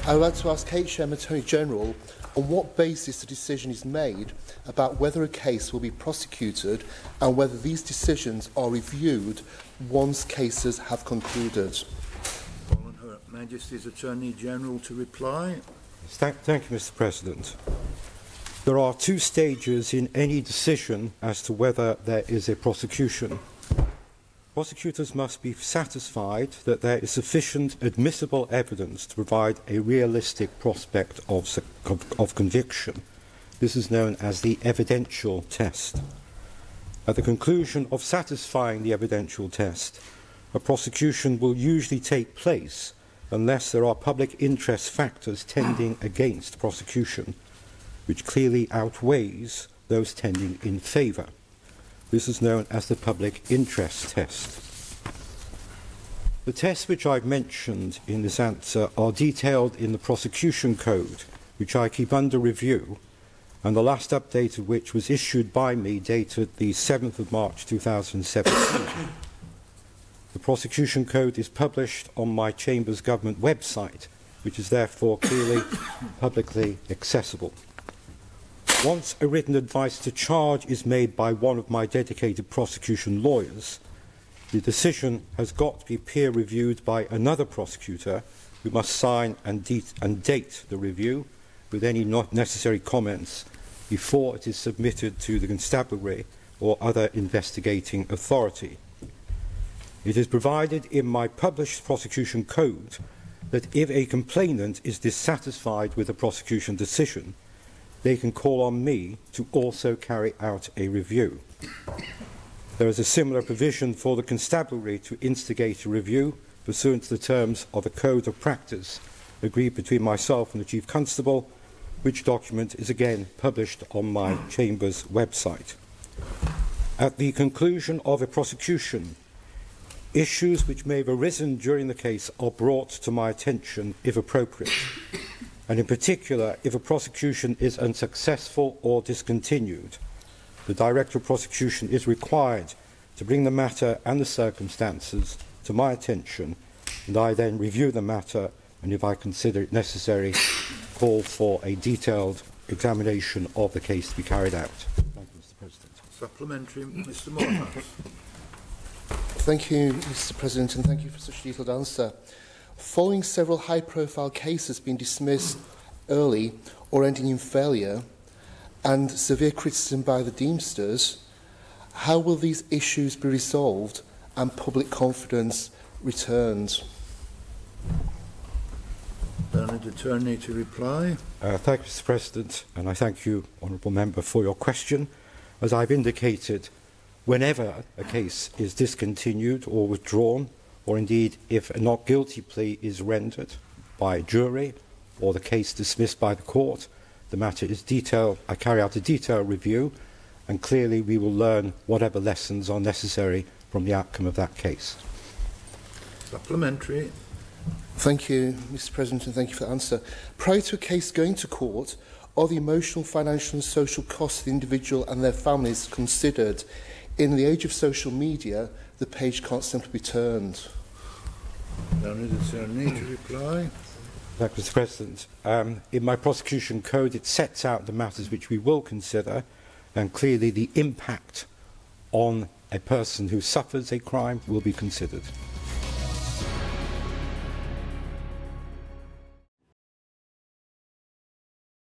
I would like to ask HM Attorney General on what basis the decision is made about whether a case will be prosecuted and whether these decisions are reviewed once cases have concluded. On Her Majesty's Attorney General to reply. Thank you, Mr. President. There are two stages in any decision as to whether there is a prosecution. Prosecutors must be satisfied that there is sufficient admissible evidence to provide a realistic prospect of conviction. This is known as the evidential test. At the conclusion of satisfying the evidential test, a prosecution will usually take place unless there are public interest factors tending against prosecution, which clearly outweighs those tending in favour. This is known as the public interest test. The tests which I've mentioned in this answer are detailed in the prosecution code, which I keep under review, and the last update of which was issued by me dated the 7th of March 2017. The prosecution code is published on my Chamber's government website, which is therefore clearly publicly accessible. Once a written advice to charge is made by one of my dedicated prosecution lawyers, the decision has got to be peer-reviewed by another prosecutor who must sign and date the review with any not necessary comments before it is submitted to the constabulary or other investigating authority. It is provided in my published prosecution code that if a complainant is dissatisfied with a prosecution decision, they can call on me to also carry out a review. There is a similar provision for the constabulary to instigate a review pursuant to the terms of a code of practice agreed between myself and the Chief Constable, which document is again published on my Chamber's website. At the conclusion of a prosecution, issues which may have arisen during the case are brought to my attention if appropriate, and in particular if a prosecution is unsuccessful or discontinued. The Director of Prosecution is required to bring the matter and the circumstances to my attention, and I then review the matter and, if I consider it necessary, call for a detailed examination of the case to be carried out. Thank you, Mr. President. Supplementary, Mr. Moorhouse. Thank you, Mr. President, and thank you for such a detailed answer. Following several high-profile cases being dismissed early or ending in failure, and severe criticism by the Deemsters, how will these issues be resolved and public confidence returned? Learned Attorney to reply. Thank you, Mr. President, and I thank you, Honourable Member, for your question. As I've indicated, whenever a case is discontinued or withdrawn, or indeed if a not guilty plea is rendered by a jury or the case dismissed by the court, the matter is detailed. I carry out a detailed review, and clearly we will learn whatever lessons are necessary from the outcome of that case. Supplementary. Thank you, Mr. President, and thank you for the answer. Prior to a case going to court, are the emotional, financial and social costs of the individual and their families considered? In the age of social media, the page can't simply be turned. Learned Attorney to reply. Thank you, Mr. President. In my prosecution code, it sets out the matters which we will consider, and clearly the impact on a person who suffers a crime will be considered.